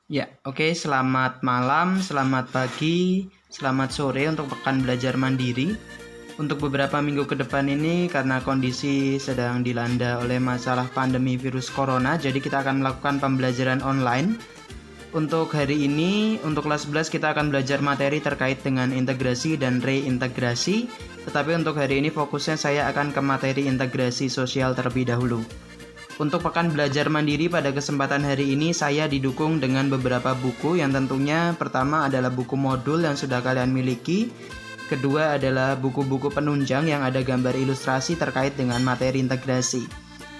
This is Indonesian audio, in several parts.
Ya, oke. Selamat malam, selamat pagi, selamat sore untuk pekan belajar mandiri. Untuk beberapa minggu ke depan ini, karena kondisi sedang dilanda oleh masalah pandemi virus corona, jadi kita akan melakukan pembelajaran online. Untuk hari ini, untuk kelas 11 kita akan belajar materi terkait dengan integrasi dan reintegrasi. Tetapi untuk hari ini fokusnya saya akan ke materi integrasi sosial terlebih dahulu. Untuk pekan belajar mandiri pada kesempatan hari ini saya didukung dengan beberapa buku yang tentunya pertama adalah buku modul yang sudah kalian miliki. Kedua adalah buku-buku penunjang yang ada gambar ilustrasi terkait dengan materi integrasi.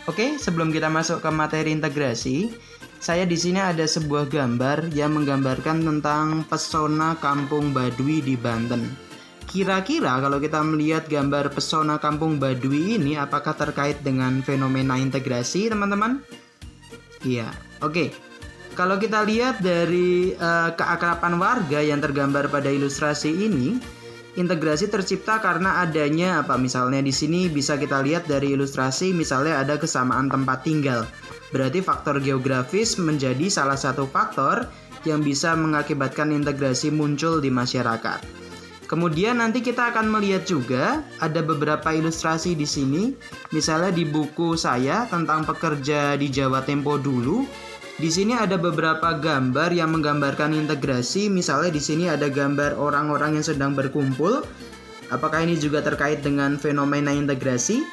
Oke, sebelum kita masuk ke materi integrasi, saya di sini ada sebuah gambar yang menggambarkan tentang pesona kampung Baduy di Banten. Kira-kira kalau kita melihat gambar pesona kampung Baduy ini, apakah terkait dengan fenomena integrasi, teman-teman? Iya, oke. Kalau kita lihat dari keakraban warga yang tergambar pada ilustrasi ini, integrasi tercipta karena adanya apa? Misalnya di sini bisa kita lihat dari ilustrasi, misalnya ada kesamaan tempat tinggal. Berarti faktor geografis menjadi salah satu faktor yang bisa mengakibatkan integrasi muncul di masyarakat. Kemudian nanti kita akan melihat juga ada beberapa ilustrasi di sini. Misalnya di buku saya tentang pekerja di Jawa Tempo dulu. Di sini ada beberapa gambar yang menggambarkan integrasi. Misalnya di sini ada gambar orang-orang yang sedang berkumpul. Apakah ini juga terkait dengan fenomena integrasi?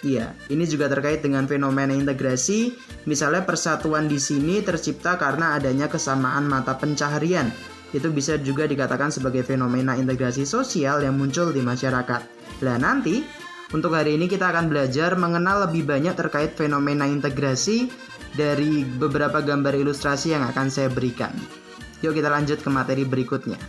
Iya, ini juga terkait dengan fenomena integrasi. Misalnya persatuan di sini tercipta karena adanya kesamaan mata pencaharian. Itu bisa juga dikatakan sebagai fenomena integrasi sosial yang muncul di masyarakat. Nah, nanti untuk hari ini kita akan belajar mengenal lebih banyak terkait fenomena integrasi dari beberapa gambar ilustrasi yang akan saya berikan. Yuk kita lanjut ke materi berikutnya.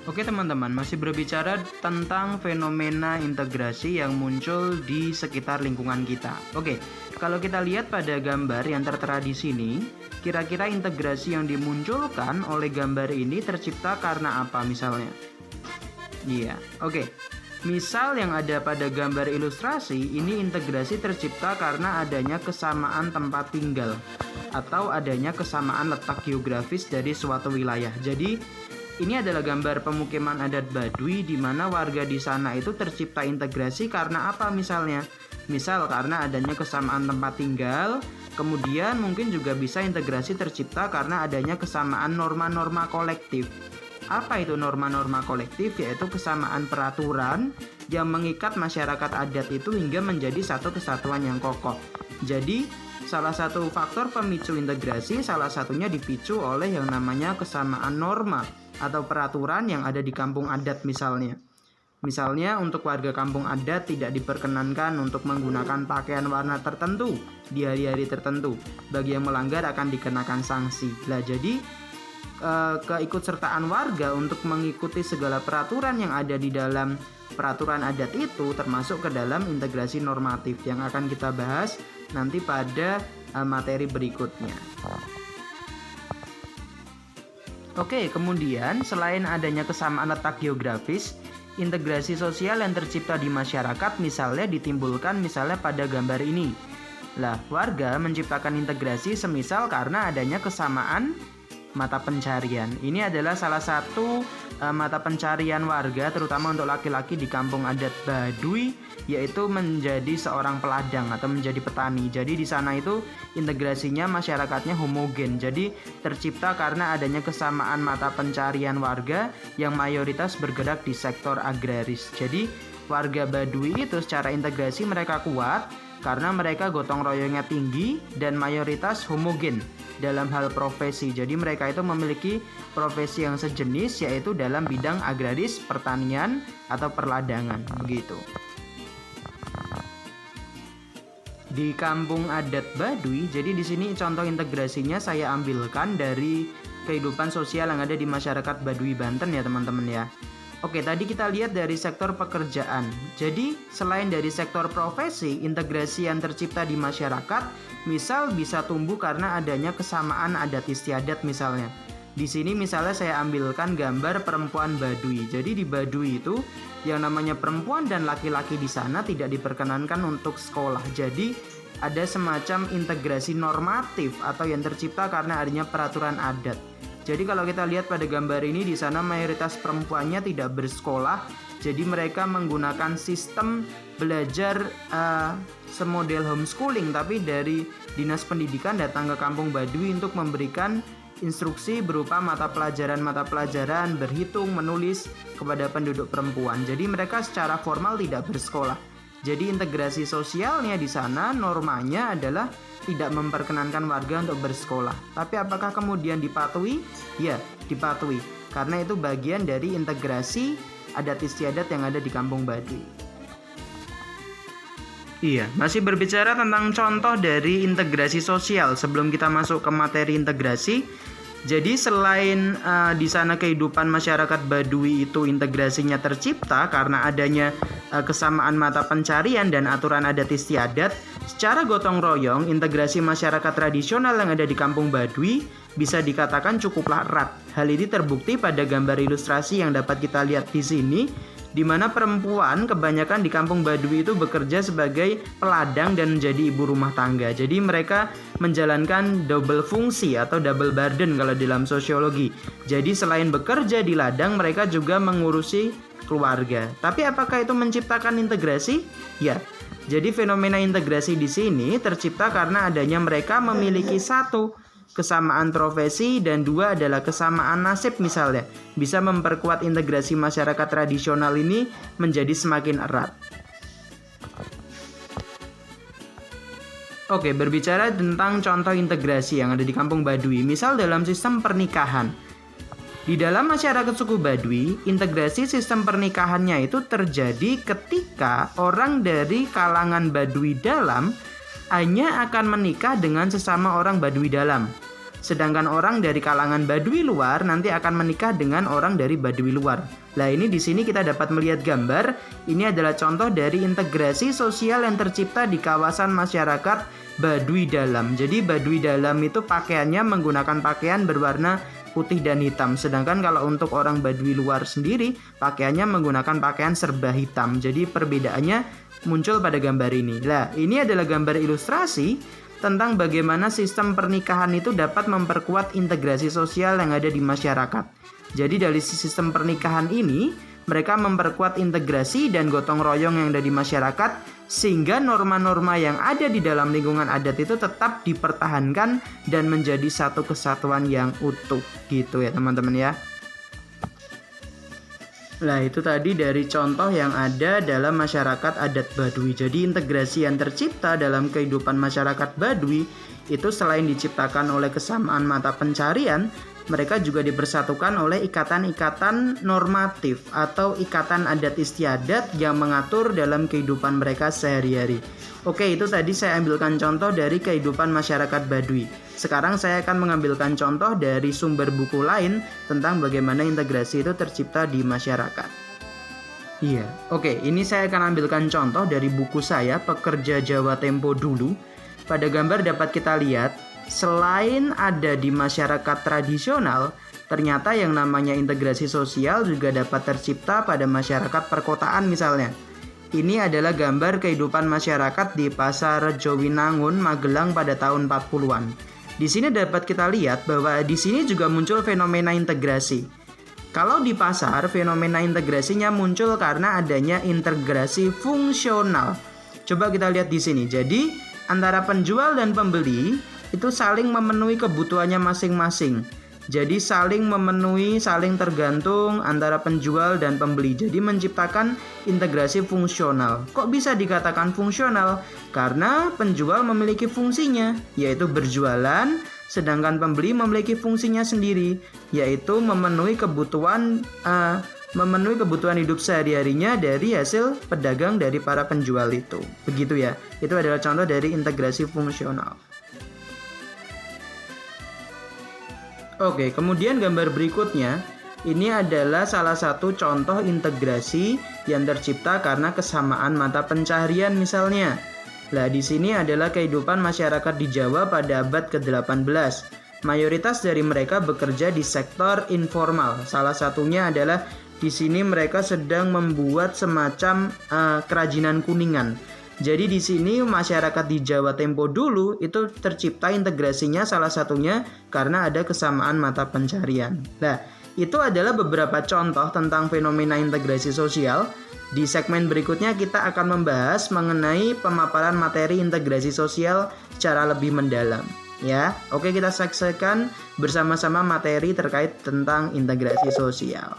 Oke teman-teman, masih berbicara tentang fenomena integrasi yang muncul di sekitar lingkungan kita. Oke, kalau kita lihat pada gambar yang tertera di sini, kira-kira integrasi yang dimunculkan oleh gambar ini tercipta karena apa misalnya? Iya, oke. Misal yang ada pada gambar ilustrasi, ini integrasi tercipta karena adanya kesamaan tempat tinggal atau adanya kesamaan letak geografis dari suatu wilayah. Jadi ini adalah gambar pemukiman adat Baduy di mana warga di sana itu tercipta integrasi karena apa misalnya? Misal karena adanya kesamaan tempat tinggal, kemudian mungkin juga bisa integrasi tercipta karena adanya kesamaan norma-norma kolektif. Apa itu norma-norma kolektif? Yaitu kesamaan peraturan yang mengikat masyarakat adat itu hingga menjadi satu kesatuan yang kokoh. Jadi salah satu faktor pemicu integrasi salah satunya dipicu oleh yang namanya kesamaan norma atau peraturan yang ada di kampung adat misalnya. Misalnya untuk warga kampung adat tidak diperkenankan untuk menggunakan pakaian warna tertentu di hari-hari tertentu. Bagi yang melanggar akan dikenakan sanksi. Nah, jadi keikutsertaan warga untuk mengikuti segala peraturan yang ada di dalam peraturan adat itu termasuk ke dalam integrasi normatif yang akan kita bahas nanti pada materi berikutnya. Oke, kemudian selain adanya kesamaan letak geografis, integrasi sosial yang tercipta di masyarakat misalnya ditimbulkan misalnya pada gambar ini. Lah, warga menciptakan integrasi semisal karena adanya kesamaan mata pencarian. Ini adalah salah satu mata pencarian warga terutama untuk laki-laki di kampung adat Baduy, yaitu menjadi seorang peladang atau menjadi petani. Jadi di sana itu integrasinya masyarakatnya homogen. Jadi tercipta karena adanya kesamaan mata pencarian warga yang mayoritas bergerak di sektor agraris. Jadi warga Baduy itu secara integrasi mereka kuat karena mereka gotong royongnya tinggi dan mayoritas homogen dalam hal profesi. Jadi mereka itu memiliki profesi yang sejenis yaitu dalam bidang agraris, pertanian atau perladangan begitu. Di kampung adat Baduy, jadi di sini contoh integrasinya saya ambilkan dari kehidupan sosial yang ada di masyarakat Baduy Banten ya teman-teman ya. Oke, tadi kita lihat dari sektor pekerjaan. Jadi, selain dari sektor profesi, integrasi yang tercipta di masyarakat, misal bisa tumbuh karena adanya kesamaan adat istiadat misalnya. Di sini misalnya saya ambilkan gambar perempuan Baduy. Jadi di Baduy itu yang namanya perempuan dan laki-laki di sana tidak diperkenankan untuk sekolah. Jadi ada semacam integrasi normatif atau yang tercipta karena adanya peraturan adat. Jadi kalau kita lihat pada gambar ini, di sana mayoritas perempuannya tidak bersekolah. Jadi mereka menggunakan sistem belajar semodel homeschooling, tapi dari dinas pendidikan datang ke kampung Baduy untuk memberikan instruksi berupa mata pelajaran berhitung, menulis kepada penduduk perempuan. Jadi mereka secara formal tidak bersekolah. Jadi integrasi sosialnya di sana normanya adalah tidak memperkenankan warga untuk bersekolah. Tapi apakah kemudian dipatuhi? Ya, dipatuhi. Karena itu bagian dari integrasi adat istiadat yang ada di kampung Baduy. Iya, masih berbicara tentang contoh dari integrasi sosial sebelum kita masuk ke materi integrasi. Jadi selain di sana kehidupan masyarakat Baduy itu integrasinya tercipta karena adanya kesamaan mata pencarian dan aturan adat istiadat, secara gotong royong integrasi masyarakat tradisional yang ada di kampung Baduy bisa dikatakan cukuplah erat. Hal ini terbukti pada gambar ilustrasi yang dapat kita lihat di sini, di mana perempuan kebanyakan di kampung Baduy itu bekerja sebagai peladang dan menjadi ibu rumah tangga. Jadi mereka menjalankan double fungsi atau double burden kalau dalam sosiologi. Jadi selain bekerja di ladang, mereka juga mengurusi keluarga. Tapi apakah itu menciptakan integrasi? Ya. Jadi fenomena integrasi di sini tercipta karena adanya mereka memiliki satu, kesamaan profesi, dan dua adalah kesamaan nasib misalnya, bisa memperkuat integrasi masyarakat tradisional ini menjadi semakin erat. Oke, berbicara tentang contoh integrasi yang ada di kampung Baduy, misal dalam sistem pernikahan. Di dalam masyarakat suku Baduy, integrasi sistem pernikahannya itu terjadi ketika orang dari kalangan Baduy dalam hanya akan menikah dengan sesama orang Baduy dalam. Sedangkan orang dari kalangan Baduy luar nanti akan menikah dengan orang dari Baduy luar. Nah, ini di sini kita dapat melihat gambar. Ini adalah contoh dari integrasi sosial yang tercipta di kawasan masyarakat Baduy dalam. Jadi Baduy dalam itu pakaiannya menggunakan pakaian berwarna putih dan hitam. Sedangkan kalau untuk orang Baduy luar sendiri, pakaiannya menggunakan pakaian serba hitam. Jadi perbedaannya muncul pada gambar ini. Nah, ini adalah gambar ilustrasi tentang bagaimana sistem pernikahan itu dapat memperkuat integrasi sosial yang ada di masyarakat. Jadi dari sistem pernikahan ini, mereka memperkuat integrasi dan gotong royong yang ada di masyarakat, sehingga norma-norma yang ada di dalam lingkungan adat itu tetap dipertahankan dan menjadi satu kesatuan yang utuh gitu ya teman-teman ya. Nah, itu tadi dari contoh yang ada dalam masyarakat adat Baduy. Jadi integrasi yang tercipta dalam kehidupan masyarakat Baduy itu selain diciptakan oleh kesamaan mata pencarian, mereka juga dipersatukan oleh ikatan-ikatan normatif atau ikatan adat istiadat yang mengatur dalam kehidupan mereka sehari-hari. Oke, itu tadi saya ambilkan contoh dari kehidupan masyarakat Baduy. Sekarang saya akan mengambilkan contoh dari sumber buku lain tentang bagaimana integrasi itu tercipta di masyarakat. Iya, oke, ini saya akan ambilkan contoh dari buku saya, Pekerja Jawa Tempo Dulu. Pada gambar dapat kita lihat, selain ada di masyarakat tradisional, ternyata yang namanya integrasi sosial juga dapat tercipta pada masyarakat perkotaan misalnya. Ini adalah gambar kehidupan masyarakat di Pasar Jowinangun, Magelang pada tahun 40-an. Di sini dapat kita lihat bahwa di sini juga muncul fenomena integrasi. Kalau di pasar, fenomena integrasinya muncul karena adanya integrasi fungsional. Coba kita lihat di sini. Jadi, antara penjual dan pembeli itu saling memenuhi kebutuhannya masing-masing. Jadi saling memenuhi, saling tergantung antara penjual dan pembeli. Jadi menciptakan integrasi fungsional. Kok bisa dikatakan fungsional? Karena penjual memiliki fungsinya, yaitu berjualan, sedangkan pembeli memiliki fungsinya sendiri, yaitu memenuhi kebutuhan hidup sehari-harinya dari hasil pedagang dari para penjual itu. Begitu ya. Itu adalah contoh dari integrasi fungsional. Oke, kemudian gambar berikutnya, ini adalah salah satu contoh integrasi yang tercipta karena kesamaan mata pencaharian misalnya. Nah, di sini adalah kehidupan masyarakat di Jawa pada abad ke-18. Mayoritas dari mereka bekerja di sektor informal. Salah satunya adalah di sini mereka sedang membuat semacam kerajinan kuningan. Jadi di sini masyarakat di Jawa tempo dulu itu tercipta integrasinya salah satunya karena ada kesamaan mata pencarian. Nah, itu adalah beberapa contoh tentang fenomena integrasi sosial. Di segmen berikutnya kita akan membahas mengenai pemaparan materi integrasi sosial secara lebih mendalam. Ya, oke, kita saksikan bersama-sama materi terkait tentang integrasi sosial.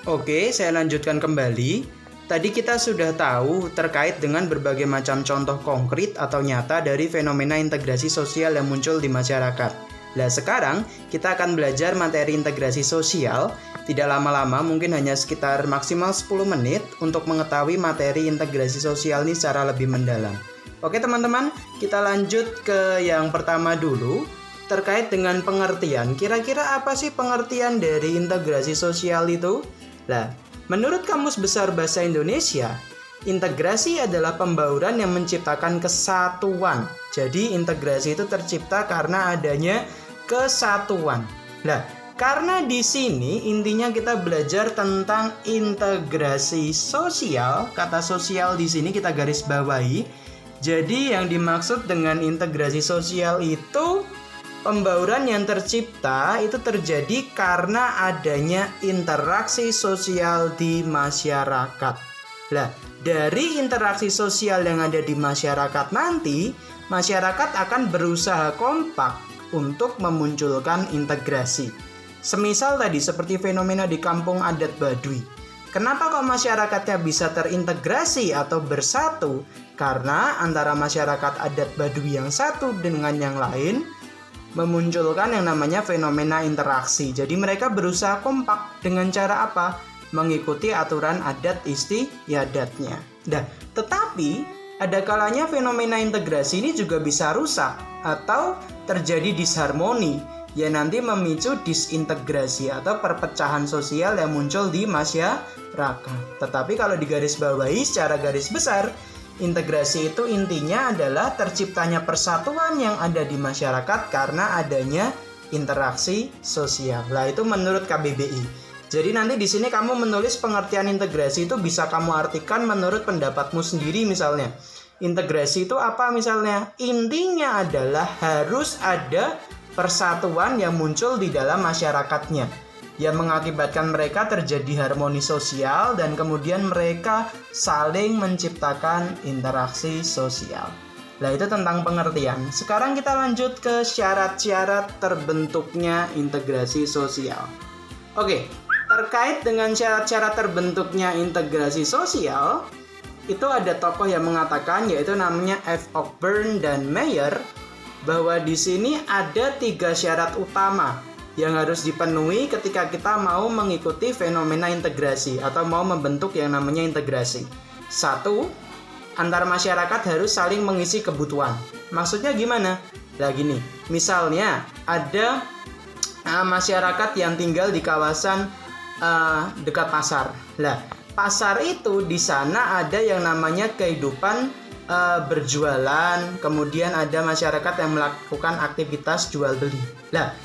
Oke, saya lanjutkan kembali. Tadi kita sudah tahu terkait dengan berbagai macam contoh konkret atau nyata dari fenomena integrasi sosial yang muncul di masyarakat. Nah, sekarang kita akan belajar materi integrasi sosial. Tidak lama-lama, mungkin hanya sekitar maksimal 10 menit untuk mengetahui materi integrasi sosial ini secara lebih mendalam. Oke teman-teman, kita lanjut ke yang pertama dulu. Terkait dengan pengertian, kira-kira apa sih pengertian dari integrasi sosial itu? Nah, menurut Kamus Besar Bahasa Indonesia, integrasi adalah pembauran yang menciptakan kesatuan. Jadi integrasi itu tercipta karena adanya kesatuan. Nah, karena di sini intinya kita belajar tentang integrasi sosial. Kata sosial di sini kita garis bawahi. Jadi yang dimaksud dengan integrasi sosial itu pembauran yang tercipta itu terjadi karena adanya interaksi sosial di masyarakat. Nah, dari interaksi sosial yang ada di masyarakat nanti, masyarakat akan berusaha kompak untuk memunculkan integrasi. Semisal tadi seperti fenomena di kampung adat Baduy. Kenapa kok masyarakatnya bisa terintegrasi atau bersatu? Karena antara masyarakat adat Baduy yang satu dengan yang lain memunculkan yang namanya fenomena interaksi. Jadi mereka berusaha kompak dengan cara apa? Mengikuti aturan adat istiadatnya. Nah, tetapi ada kalanya fenomena integrasi ini juga bisa rusak atau terjadi disharmoni yang nanti memicu disintegrasi atau perpecahan sosial yang muncul di masyarakat. Tetapi kalau digarisbawahi secara garis besar, integrasi itu intinya adalah terciptanya persatuan yang ada di masyarakat karena adanya interaksi sosial. Nah, itu menurut KBBI. Jadi nanti di sini kamu menulis pengertian integrasi itu bisa kamu artikan menurut pendapatmu sendiri misalnya. Integrasi itu apa misalnya? Intinya adalah harus ada persatuan yang muncul di dalam masyarakatnya yang mengakibatkan mereka terjadi harmoni sosial dan kemudian mereka saling menciptakan interaksi sosial. Nah, itu tentang pengertian. Sekarang kita lanjut ke syarat-syarat terbentuknya integrasi sosial. Oke, terkait dengan syarat-syarat terbentuknya integrasi sosial, itu ada tokoh yang mengatakan, yaitu namanya F. Cockburn dan Meyer, bahwa di sini ada 3 syarat utama yang harus dipenuhi ketika kita mau mengikuti fenomena integrasi atau mau membentuk yang namanya integrasi. 1, antar masyarakat harus saling mengisi kebutuhan. Maksudnya gimana? Nah gini, misalnya ada masyarakat yang tinggal di kawasan dekat pasar. Nah, pasar itu di sana ada yang namanya kehidupan berjualan, kemudian ada masyarakat yang melakukan aktivitas jual beli. Nah,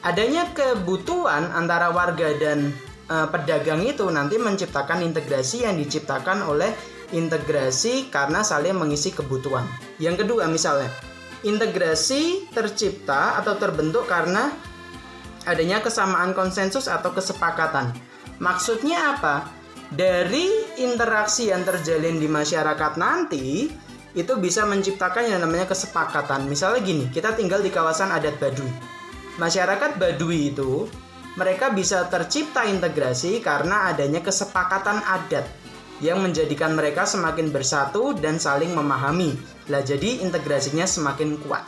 adanya kebutuhan antara warga dan pedagang itu nanti menciptakan integrasi yang diciptakan oleh integrasi karena saling mengisi kebutuhan. Yang kedua misalnya, integrasi tercipta atau terbentuk karena adanya kesamaan konsensus atau kesepakatan. Maksudnya apa? Dari interaksi yang terjalin di masyarakat nanti itu bisa menciptakan yang namanya kesepakatan. Misalnya gini, kita tinggal di kawasan adat Baduy. Masyarakat Baduy itu mereka bisa tercipta integrasi karena adanya kesepakatan adat yang menjadikan mereka semakin bersatu dan saling memahami. Lah jadi integrasinya semakin kuat.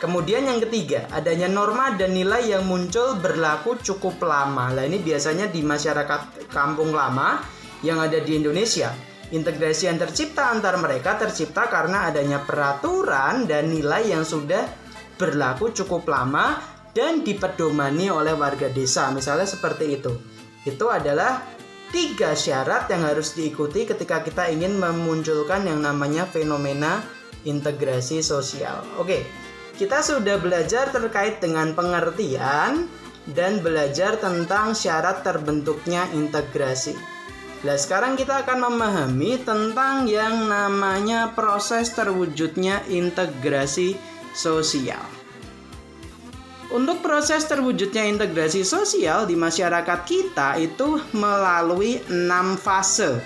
Kemudian yang ketiga, adanya norma dan nilai yang muncul berlaku cukup lama. Nah ini biasanya di masyarakat kampung lama yang ada di Indonesia. Integrasi yang tercipta antar mereka tercipta karena adanya peraturan dan nilai yang sudah berlaku cukup lama dan dipedomani oleh warga desa. Misalnya seperti itu. Itu adalah 3 syarat yang harus diikuti ketika kita ingin memunculkan yang namanya fenomena integrasi sosial. Oke. Kita sudah belajar terkait dengan pengertian, dan belajar tentang syarat terbentuknya integrasi. Nah, sekarang kita akan memahami tentang yang namanya proses terwujudnya integrasi sosial. Untuk proses terwujudnya integrasi sosial di masyarakat kita itu melalui 6 fase.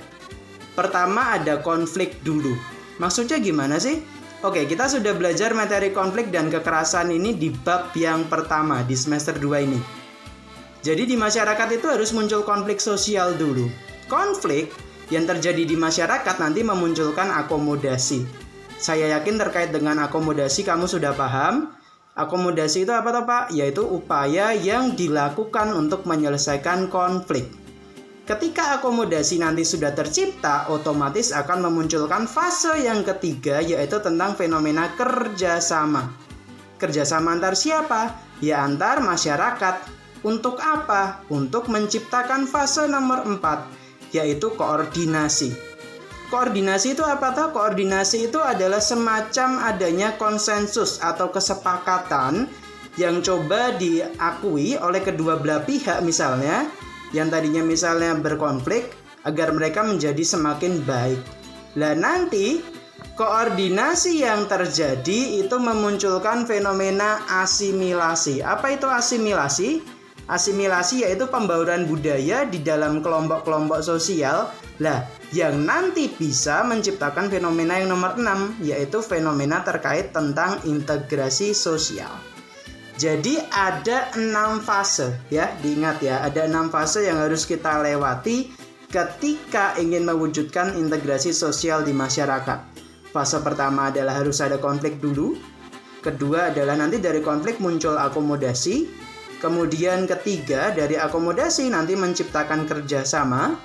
Pertama ada konflik dulu. Maksudnya gimana sih? Oke, kita sudah belajar materi konflik dan kekerasan ini di bab yang pertama di semester 2 ini. Jadi di masyarakat itu harus muncul konflik sosial dulu. Konflik yang terjadi di masyarakat nanti memunculkan akomodasi. Saya yakin terkait dengan akomodasi kamu sudah paham. Akomodasi itu apa toh Pak? Yaitu upaya yang dilakukan untuk menyelesaikan konflik. Ketika akomodasi nanti sudah tercipta, otomatis akan memunculkan fase yang ketiga, yaitu tentang fenomena kerjasama. Kerjasama antar siapa? Ya antar masyarakat. Untuk apa? Untuk menciptakan fase nomor 4, yaitu koordinasi. Koordinasi itu apa toh? Koordinasi itu adalah semacam adanya konsensus atau kesepakatan yang coba diakui oleh kedua belah pihak, misalnya yang tadinya misalnya berkonflik agar mereka menjadi semakin baik. Nah, nanti koordinasi yang terjadi itu memunculkan fenomena asimilasi. Apa itu asimilasi? Asimilasi yaitu pembauran budaya di dalam kelompok-kelompok sosial. Lah, yang nanti bisa menciptakan fenomena yang nomor 6, yaitu fenomena terkait tentang integrasi sosial. Jadi ada 6 fase ya, diingat ya, ada 6 fase yang harus kita lewati ketika ingin mewujudkan integrasi sosial di masyarakat. Fase pertama adalah harus ada konflik dulu. Kedua adalah nanti dari konflik muncul akomodasi. Kemudian ketiga, dari akomodasi nanti menciptakan kerjasama.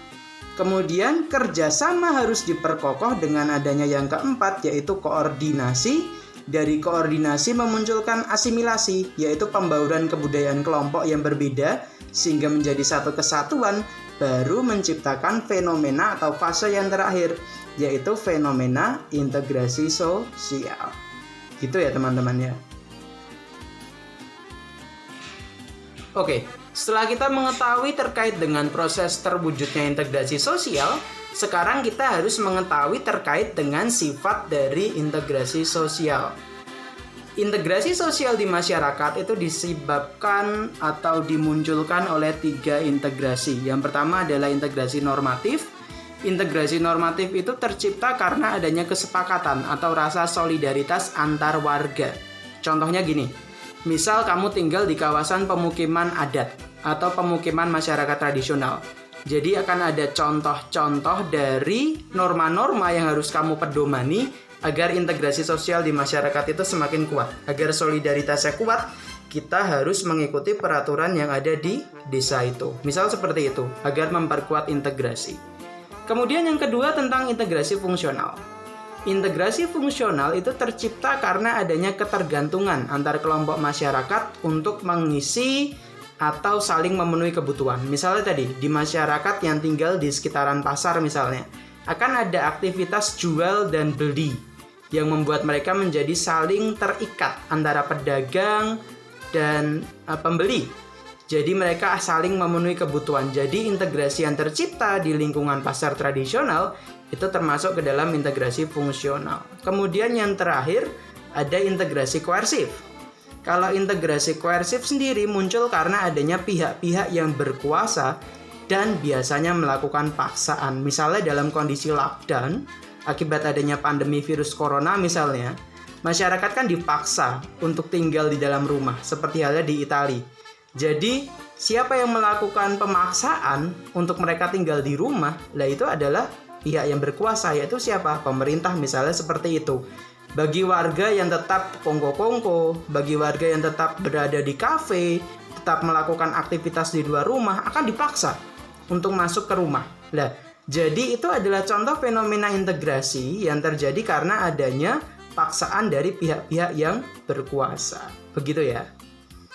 Kemudian kerjasama harus diperkokoh dengan adanya yang keempat, yaitu koordinasi. Dari koordinasi memunculkan asimilasi, yaitu pembauran kebudayaan kelompok yang berbeda sehingga menjadi satu kesatuan, baru menciptakan fenomena atau fase yang terakhir, yaitu fenomena integrasi sosial. Gitu ya teman-teman ya. Oke, setelah kita mengetahui terkait dengan proses terwujudnya integrasi sosial, sekarang kita harus mengetahui terkait dengan sifat dari integrasi sosial. Integrasi sosial di masyarakat itu disebabkan atau dimunculkan oleh 3 integrasi. Yang pertama adalah integrasi normatif. Integrasi normatif itu tercipta karena adanya kesepakatan atau rasa solidaritas antar warga. Contohnya gini, misal kamu tinggal di kawasan pemukiman adat atau pemukiman masyarakat tradisional. Jadi akan ada contoh-contoh dari norma-norma yang harus kamu pedomani agar integrasi sosial di masyarakat itu semakin kuat. Agar solidaritasnya kuat, kita harus mengikuti peraturan yang ada di desa itu. Misal seperti itu, agar memperkuat integrasi. Kemudian yang kedua tentang integrasi fungsional. Integrasi fungsional itu tercipta karena adanya ketergantungan antar kelompok masyarakat untuk mengisi atau saling memenuhi kebutuhan. Misalnya tadi, di masyarakat yang tinggal di sekitaran pasar misalnya, akan ada aktivitas jual dan beli yang membuat mereka menjadi saling terikat antara pedagang dan pembeli. Jadi mereka saling memenuhi kebutuhan. Jadi integrasi yang tercipta di lingkungan pasar tradisional itu termasuk ke dalam integrasi fungsional. Kemudian yang terakhir ada integrasi koersif. Kalau integrasi koersif sendiri muncul karena adanya pihak-pihak yang berkuasa dan biasanya melakukan paksaan. Misalnya dalam kondisi lockdown, akibat adanya pandemi virus corona misalnya, masyarakat kan dipaksa untuk tinggal di dalam rumah, seperti halnya di Italia. Jadi, siapa yang melakukan pemaksaan untuk mereka tinggal di rumah, lah itu adalah pihak yang berkuasa, yaitu siapa? Pemerintah misalnya seperti itu. Bagi warga yang tetap kongko-kongko, bagi warga yang tetap berada di kafe, tetap melakukan aktivitas di luar rumah, akan dipaksa untuk masuk ke rumah. Nah, jadi itu adalah contoh fenomena integrasi yang terjadi karena adanya paksaan dari pihak-pihak yang berkuasa. Begitu ya.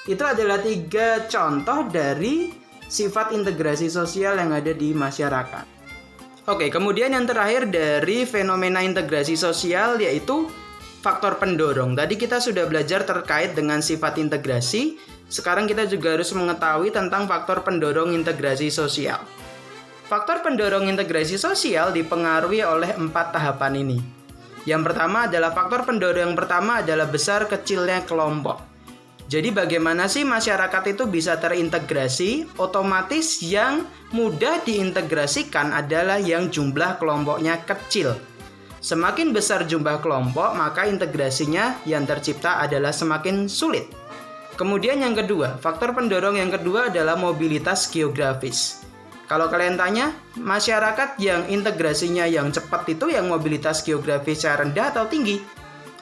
Itu adalah 3 contoh dari sifat integrasi sosial yang ada di masyarakat. Oke, kemudian yang terakhir dari fenomena integrasi sosial yaitu faktor pendorong. Tadi kita sudah belajar terkait dengan sifat integrasi. Sekarang kita juga harus mengetahui tentang faktor pendorong integrasi sosial. Faktor pendorong integrasi sosial dipengaruhi oleh 4 tahapan ini. Yang pertama adalah faktor pendorong yang pertama adalah besar kecilnya kelompok. Jadi bagaimana sih masyarakat itu bisa terintegrasi? Otomatis yang mudah diintegrasikan adalah yang jumlah kelompoknya kecil. Semakin besar jumlah kelompok, maka integrasinya yang tercipta adalah semakin sulit. Kemudian yang kedua, faktor pendorong yang kedua adalah mobilitas geografis. Kalau kalian tanya, masyarakat yang integrasinya yang cepat itu yang mobilitas geografisnya rendah atau tinggi?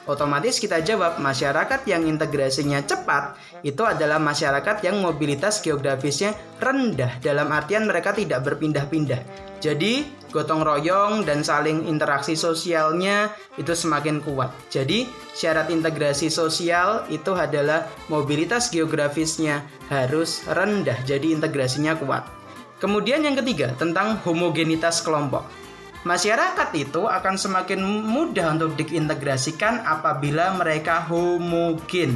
Otomatis kita jawab, masyarakat yang integrasinya cepat itu adalah masyarakat yang mobilitas geografisnya rendah. Dalam artian mereka tidak berpindah-pindah. Jadi gotong royong dan saling interaksi sosialnya itu semakin kuat. Jadi syarat integrasi sosial itu adalah mobilitas geografisnya harus rendah. Jadi integrasinya kuat. Kemudian yang ketiga tentang homogenitas kelompok. Masyarakat itu akan semakin mudah untuk diintegrasikan apabila mereka homogen.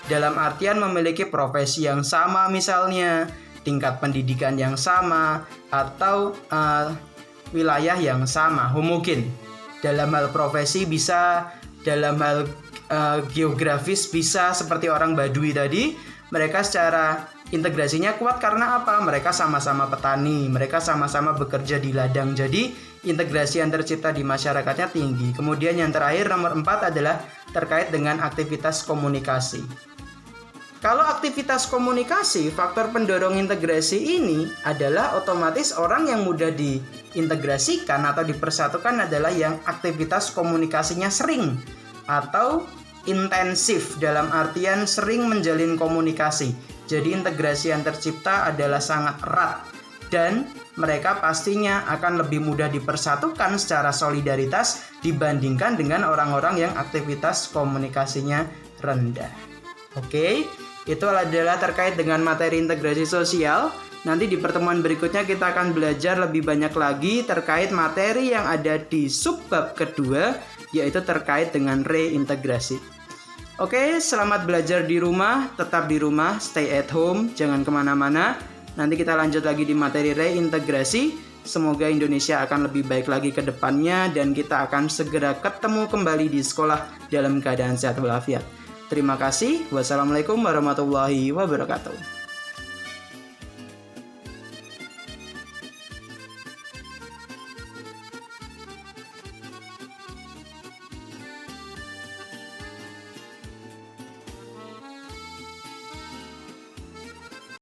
Dalam artian memiliki profesi yang sama misalnya, tingkat pendidikan yang sama, atau wilayah yang sama, homogen. Dalam hal profesi bisa, dalam hal geografis bisa, seperti orang Baduy tadi, mereka secara integrasinya kuat karena apa? Mereka sama-sama petani, mereka sama-sama bekerja di ladang. Jadi integrasi yang tercipta di masyarakatnya tinggi. Kemudian yang terakhir nomor 4 adalah terkait dengan aktivitas komunikasi. Kalau aktivitas komunikasi, faktor pendorong integrasi ini adalah otomatis orang yang mudah diintegrasikan atau dipersatukan adalah yang aktivitas komunikasinya sering atau intensif, dalam artian sering menjalin komunikasi. Jadi integrasi yang tercipta adalah sangat erat dan mereka pastinya akan lebih mudah dipersatukan secara solidaritas dibandingkan dengan orang-orang yang aktivitas komunikasinya rendah. Oke, itu adalah terkait dengan materi integrasi sosial. Nanti di pertemuan berikutnya kita akan belajar lebih banyak lagi terkait materi yang ada di subbab kedua, yaitu terkait dengan reintegrasi. Oke, selamat belajar di rumah, tetap di rumah, stay at home, jangan kemana-mana. Nanti kita lanjut lagi di materi reintegrasi. Semoga Indonesia akan lebih baik lagi ke depannya dan kita akan segera ketemu kembali di sekolah dalam keadaan sehat walafiat. Terima kasih. Wassalamualaikum warahmatullahi wabarakatuh.